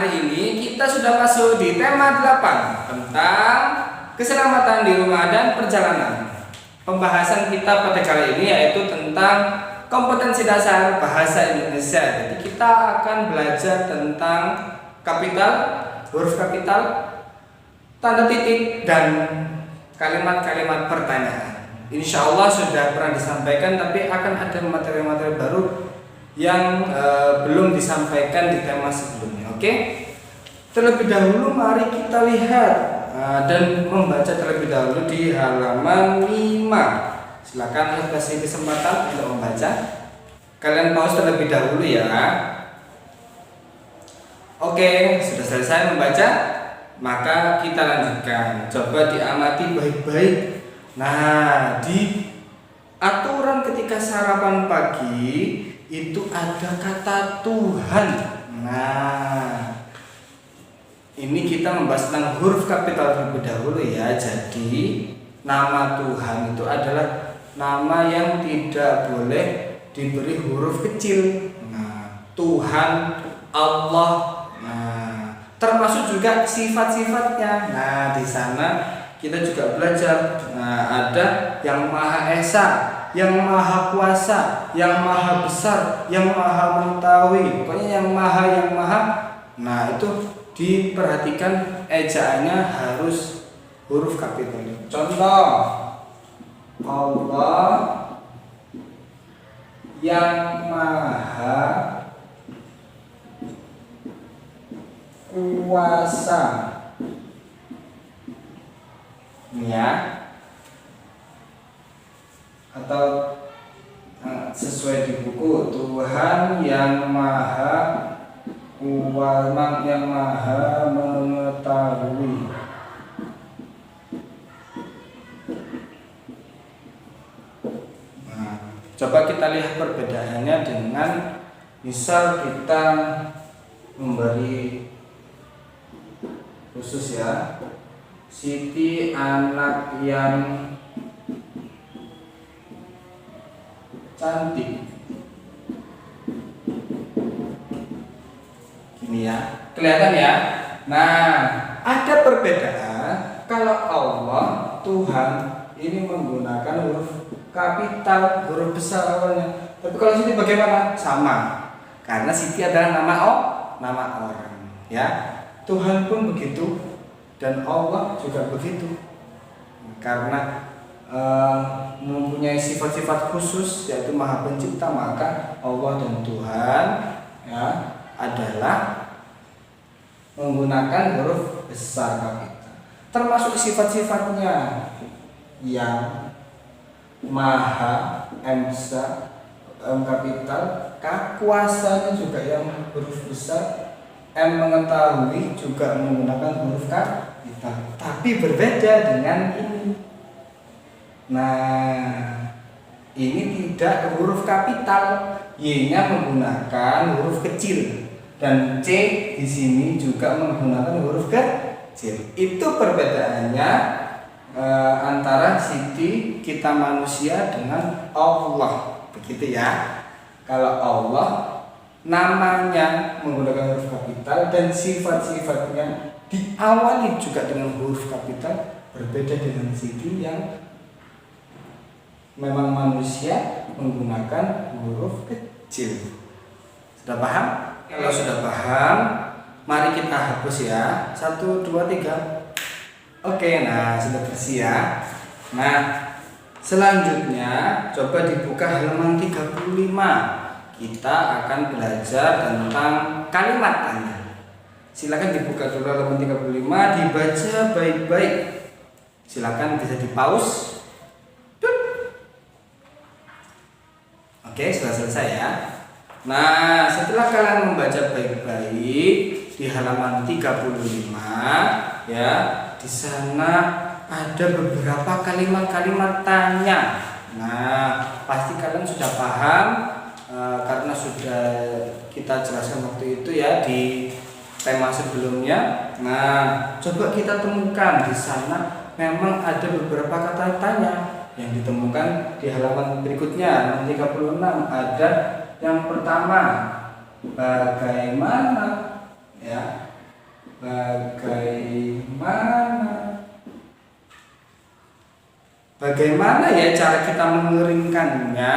hari ini kita sudah masuk di tema 8 tentang keselamatan di rumah dan perjalanan. Pembahasan kita pada kali ini yaitu tentang kompetensi dasar bahasa Indonesia. Jadi kita akan belajar tentang kapital, huruf kapital, tanda titik, dan kalimat-kalimat pertanyaan. Insya Allah sudah pernah disampaikan, tapi akan ada materi-materi baru yang belum disampaikan di tema sebelumnya. Oke? Terlebih dahulu mari kita lihat dan membaca terlebih dahulu di halaman 5. Silakan saya kasih kesempatan untuk membaca. Kalian pause terlebih dahulu ya. Oke, sudah selesai membaca, maka kita lanjutkan. Coba diamati baik-baik. Nah, di aturan ketika sarapan pagi itu ada kata Tuhan. Nah, ini kita membahas tentang huruf kapital terlebih dahulu ya. Jadi nama Tuhan itu adalah nama yang tidak boleh diberi huruf kecil. Nah, Tuhan, Allah. Nah, termasuk juga sifat-sifatnya. Nah, di sana kita juga belajar. Nah, ada yang Maha Esa, yang Maha Kuasa, yang Maha Besar, yang Maha Mengetahui, pokoknya yang Maha. Nah, itu diperhatikan ejaannya harus huruf kapital. Contoh, Allah yang Maha Kuasa. Ya. Atau sesuai di buku, Tuhan yang Maha Kuasa, yang Maha Mengetahui. Nah, coba kita lihat perbedaannya dengan misal kita memberi khusus ya, Siti anak yang cantik. Ini ya, kelihatan ya. Nah, ada perbedaan kalau Allah Tuhan ini menggunakan huruf kapital, huruf besar awalnya. Tapi kalau Siti bagaimana? Sama. Karena Siti adalah nama orang, ya. Tuhan pun begitu dan Allah juga begitu. Karena mempunyai sifat-sifat khusus yaitu Maha Pencipta, maka Allah dan Tuhan ya adalah menggunakan huruf besar kapital. Termasuk sifat-sifatnya yang Maha Esa, kapital, Kuasanya juga yang huruf besar, Mengetahui juga menggunakan huruf kapital. Tapi berbeda dengan ini. Nah, ini tidak huruf kapital, Y-nya menggunakan huruf kecil dan C di sini juga menggunakan huruf kecil. Itu perbedaannya antara Siti kita manusia dengan Allah, begitu ya. Kalau Allah namanya menggunakan huruf kapital dan sifat-sifatnya diawali juga dengan huruf kapital, berbeda dengan Siti yang memang manusia menggunakan huruf kecil. Sudah paham? Kalau sudah paham, mari kita hapus ya. 1, 2, 3. Oke, nah sudah bersih ya. Nah, selanjutnya coba dibuka halaman 35. Kita akan belajar tentang kalimat tanya. Silakan dibuka dulu halaman 35, dibaca baik-baik. Silakan bisa di-pause. Oke, sudah selesai ya. Nah, setelah kalian membaca baik-baik di halaman 35 ya, di sana ada beberapa kalimat-kalimat tanya. Nah, pasti kalian sudah paham karena sudah kita jelaskan waktu itu ya di tema sebelumnya. Nah, coba kita temukan di sana memang ada beberapa kata tanya yang ditemukan di halaman berikutnya, halaman 36. Ada yang pertama, bagaimana ya Bagaimana? Bagaimana ya cara kita mengeringkannya?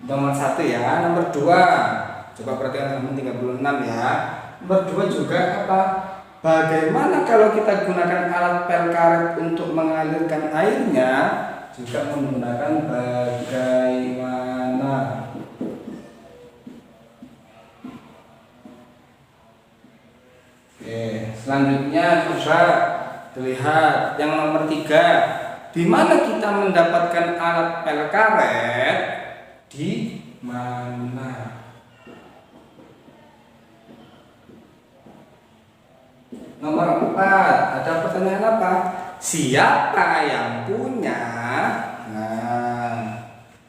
Nomor 1 ya. Nomor 2, coba perhatikan halaman 36 ya. Nomor 2 juga apa? Bagaimana kalau kita gunakan alat pel karet untuk mengalirkan airnya? Juga menggunakan bagaimana. Oke, selanjutnya coba dilihat yang nomor 3. Di mana kita mendapatkan alat pel karet? Di mana? Nomor 4, ada pertanyaan apa? Siapa yang punya? Nah,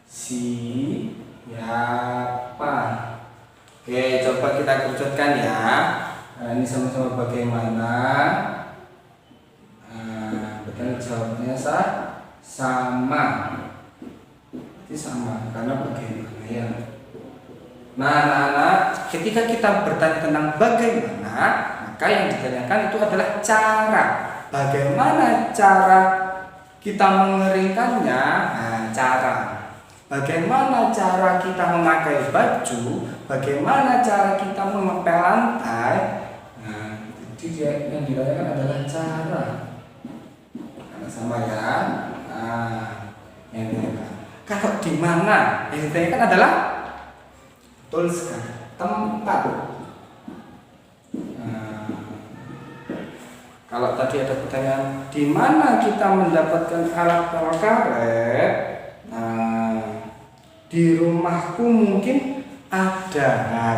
siapa? Oke, coba kita kerucutkan ya. Nah, ini sama-sama bagaimana? Betul, jawabannya sama. Berarti sama karena bagaimana ya. Nah, anak-anak, ketika kita bertanya tentang bagaimana, maka yang ditanyakan itu adalah cara. Bagaimana cara kita mengeringkannya? Nah, cara. Bagaimana cara kita memakai baju? Bagaimana cara kita mengepel lantai? Nah, jadi yang ditanyakan adalah cara. Karena sama ya. Nah, yang ditanyakan. Kalau di mana? Yang ditanyakan adalah betul sekali, tempat. Kalau tadi ada pertanyaan, di mana kita mendapatkan alat pel karet? Nah, di rumahku mungkin ada, nah,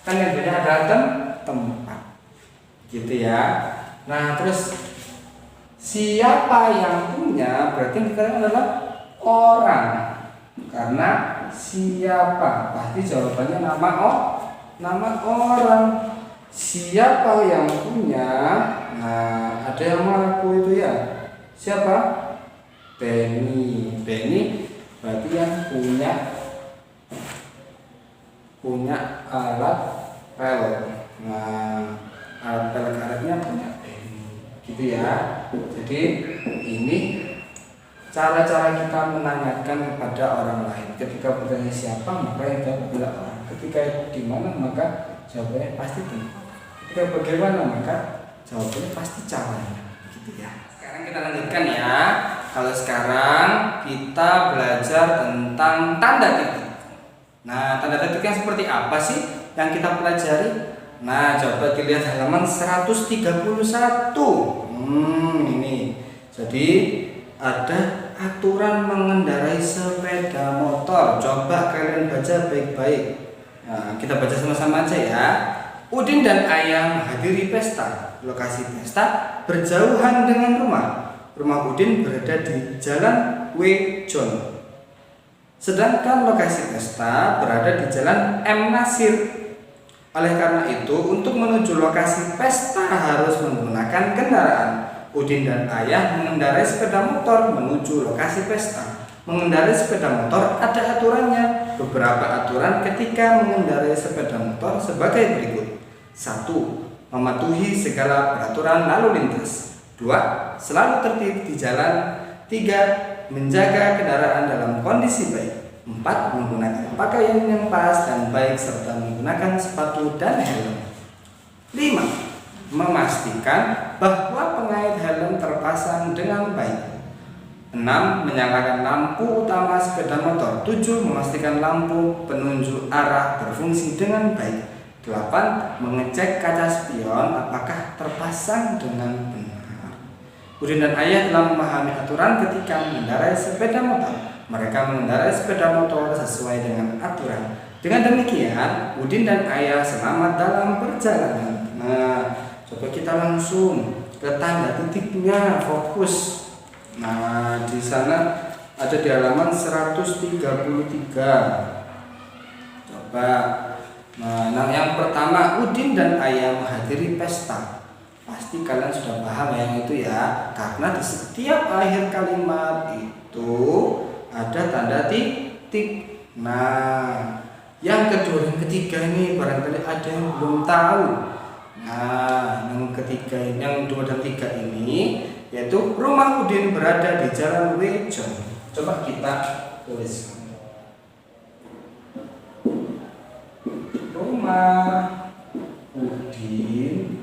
kan yang beda adalah tempat, gitu ya. Nah, terus siapa yang punya? Berarti yang dikatakan adalah orang, karena siapa pasti jawabannya nama orang. Siapa yang punya? Nah, ada yang mengaku itu ya. Siapa? Benny. Benny berarti yang punya alat pel. Nah, alat pel karetnya punya Benny. Gitu ya. Jadi ini cara-cara kita menanyakan kepada orang lain. Ketika bertanya siapa, maka yang jawab adalah orang. Ketika di mana, maka jawabannya pasti tempat. Ketika bagaimana, maka jawabannya pasti caranya, gitu ya. Sekarang kita lanjutkan ya. Kalau sekarang kita belajar tentang tanda titik. Nah, tanda titik yang seperti apa sih yang kita pelajari? Nah, coba dilihat halaman 131. Ini. Jadi ada aturan mengendarai sepeda motor. Coba kalian baca baik-baik. Nah, kita baca sama-sama aja ya. Udin dan Ayah menghadiri pesta. Lokasi pesta berjauhan dengan rumah. Rumah Udin berada di Jalan W. John. Sedangkan lokasi pesta berada di Jalan M. Nasir. Oleh karena itu, untuk menuju lokasi pesta harus menggunakan kendaraan. Udin dan Ayah mengendarai sepeda motor menuju lokasi pesta. Mengendarai sepeda motor ada aturannya. Beberapa aturan ketika mengendarai sepeda motor sebagai berikut. 1. Mematuhi segala peraturan lalu lintas. 2. Selalu tertib di jalan. 3. Menjaga kendaraan dalam kondisi baik. 4. Menggunakan pakaian yang pas dan baik serta menggunakan sepatu dan helm. 5. Memastikan bahwa pengait helm terpasang dengan baik. 6. Menyalakan lampu utama sepeda motor. 7. Memastikan lampu penunjuk arah berfungsi dengan baik. 8. Mengecek kaca spion apakah terpasang dengan benar. Udin dan Ayah telah memahami aturan ketika mengendarai sepeda motor. Mereka mengendarai sepeda motor sesuai dengan aturan. Dengan demikian, Udin dan Ayah selamat dalam perjalanan. Nah, coba kita langsung ke tanda titiknya, fokus. Nah, di sana ada di halaman 133. Coba. Nah, yang pertama, Udin dan Ayah menghadiri pesta. Pasti kalian sudah paham yang itu ya, karena di setiap akhir kalimat itu ada tanda titik. Nah, yang kedua dan ketiga ini barangkali ada yang belum tahu. Nah, yang ketiga, yang 2 dan 3 ini yaitu rumah Udin berada di Jalan Wejon. Coba kita tulis. Rumah Udin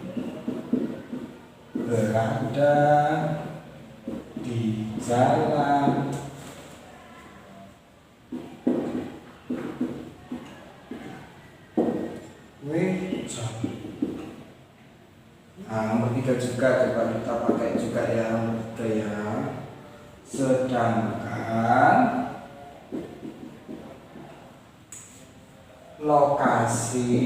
berada di Jalan Wejon. Nah, nomor 3 juga coba kita pakai juga yang ya. Sedangkan lokasi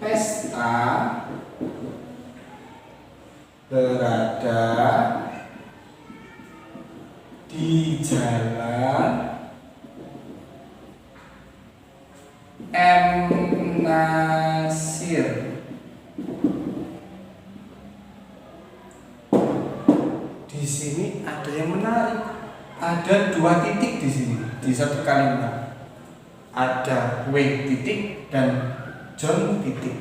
pesta berada di Jalan M. Nasir. Di sini ada yang menarik. Ada 2 titik di sini di satu kalimat. Ada W titik dan John titik.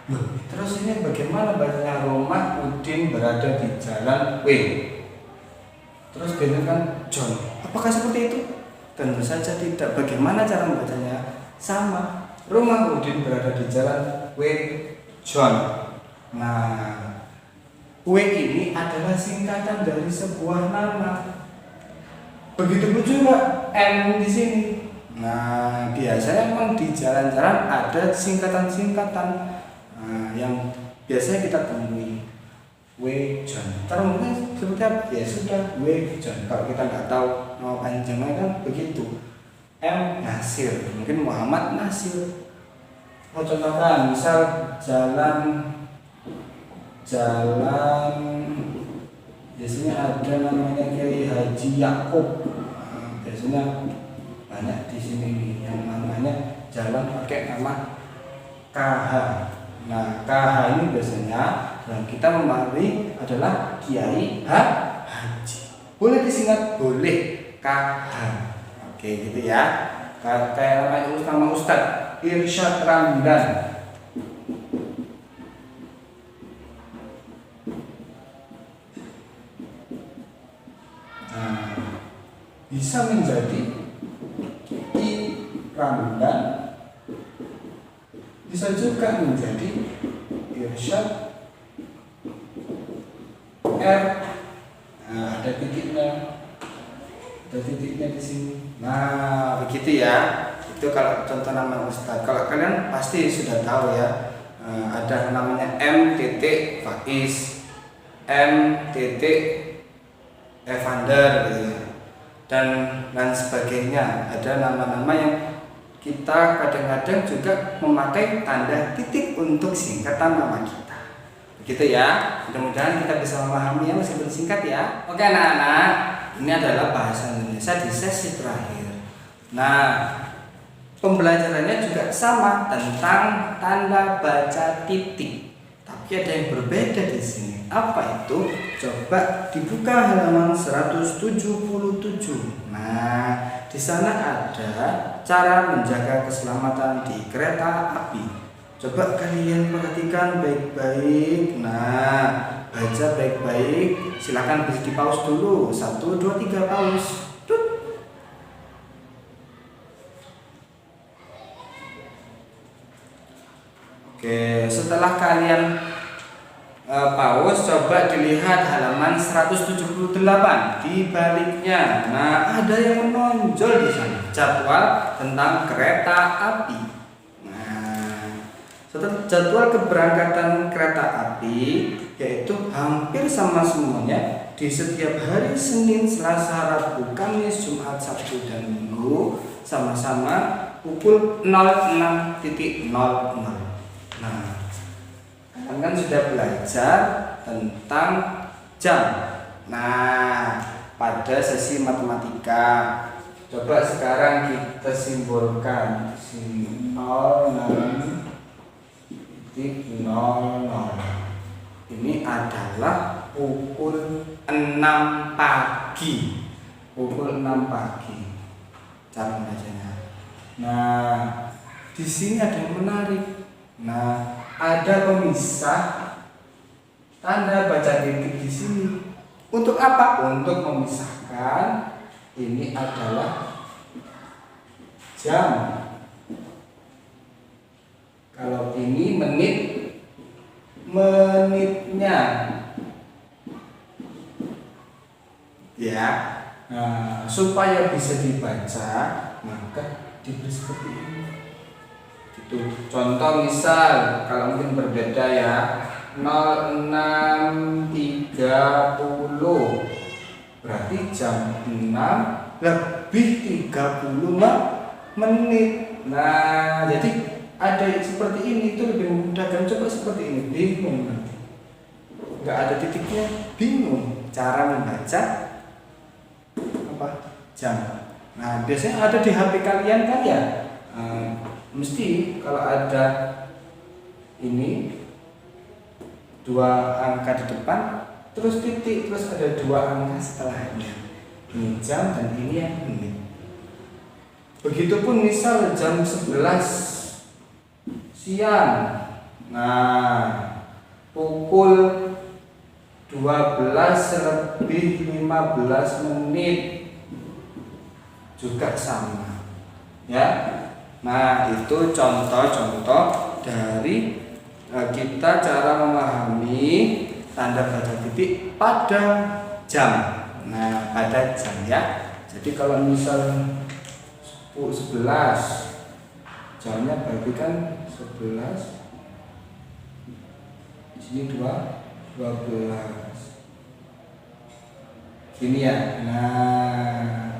Loh, terus ini bagaimana bacanya rumah Udin berada di Jalan W? Terus dia kan John. Apakah seperti itu? Tentu saja tidak. Bagaimana cara membacanya? Sama. Rumah Udin berada di Jalan W. John. Nah, W ini adalah singkatan dari sebuah nama. Begitu pun juga M di sini. Nah, biasanya memang di jalan-jalan ada singkatan-singkatan yang biasanya kita temui. W. John. Terus mungkin seperti apa? Ya sudah, W. John. Kalau kita nggak tahu nama panjangnya kan begitu. M. Nasir, mungkin Muhammad Nasir. Mau contohkan, misal jalan biasanya ada namanya Kiai Haji Yakub. Nah, biasanya banyak di sini yang namanya jalan pakai nama KH. Nah, KH ini biasanya yang kita memahami adalah Kiai Haji. Boleh disingkat? Boleh, KH. Oke, gitu ya. Kayak nama Ustadz Irsyad Ramdan. Nah, bisa menjadi I Ramdan, bisa juga menjadi Irsyad R. Nah, ada titiknya di sini. Nah, begitu ya. Itu kalau contoh nama Ustadz. Kalau kalian pasti sudah tahu ya, ada namanya M. Faiz, M. Evander gitu ya, dan sebagainya. Ada nama-nama yang kita kadang-kadang juga memakai tanda titik untuk singkatan nama kita. Begitu ya. Mudah-mudahan kita bisa memahaminya meskipun singkat ya. Oke anak-anak, ini adalah bahasa Indonesia di sesi terakhir. Nah, pembelajarannya juga sama tentang tanda baca titik. Tapi ada yang berbeda di sini. Apa itu? Coba dibuka halaman 177. Nah, di sana ada cara menjaga keselamatan di kereta api. Coba kalian perhatikan baik-baik. Nah, baca baik-baik. Silakan bisa di-pause dulu. 1, 2, 3 pause. Oke, setelah kalian pause, coba dilihat halaman 178 di baliknya. Nah, ada yang menonjol di sana, jadwal tentang kereta api. Nah, jadwal keberangkatan kereta api yaitu hampir sama semuanya di setiap hari Senin, Selasa, Rabu, Kamis, Jumat, Sabtu, dan Minggu sama-sama pukul 06.00. Nah, kalian kan sudah belajar tentang jam. Nah, pada sesi matematika, coba sekarang kita simbolkan 06.00. Ini adalah pukul 6 pagi. Pukul 6 pagi. Cara membacanya. Nah, di sini ada yang menarik. Nah, ada pemisah tanda baca titik di sini. Untuk apa? Untuk memisahkan ini adalah jam. Kalau ini menitnya. Ya. Nah, supaya bisa dibaca, maka diberi seperti ini. Gitu. Contoh misal kalau mungkin berbeda ya, 06.30 berarti jam 6:30 menit. Nah, jadi ada seperti ini, itu lebih memudahkan. Coba seperti ini, bingung nanti, nggak ada titiknya, bingung cara membaca apa jam. Nah, biasanya ada di HP kalian kan ya, mesti kalau ada ini 2 angka di depan, terus titik, terus ada 2 angka setelahnya. Ini jam dan ini yang menit. Begitupun misal jam 11 siang. Nah, pukul 12:15 juga sama. Ya. Nah, itu contoh-contoh dari kita cara memahami tanda baca titik pada jam. Nah, pada jam ya. Jadi kalau misal 11 jamnya berarti kan 11, di sini 12 gini ya. Nah,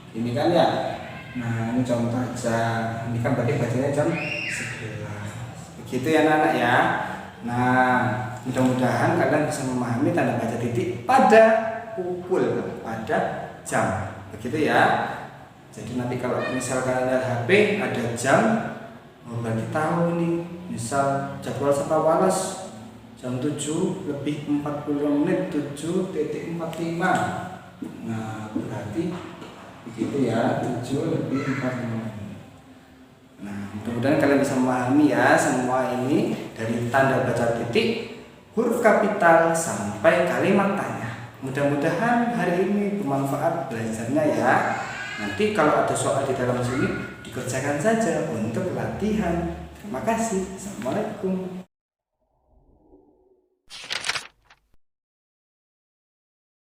ini kan ya. Nah, ini contoh aja. Ini kan berarti bacanya jam 11. Begitu ya anak-anak ya. Nah, mudah-mudahan kalian bisa memahami tanda baca titik pada pukul, pada jam. Begitu ya. Jadi nanti kalau misal kalian lihat HP ada jam, berarti tahu nih. Misal jadwal Sapa Walas jam 7:45, 7:45. Nah, berarti begitu ya, 7:45. Nah, mudah-mudahan kalian bisa memahami ya semua ini dari tanda baca titik, huruf kapital sampai kalimat tanya. Mudah-mudahan hari ini bermanfaat belajarnya ya. Nanti kalau ada soal di dalam sini dikerjakan saja untuk latihan. Terima kasih. Assalamualaikum.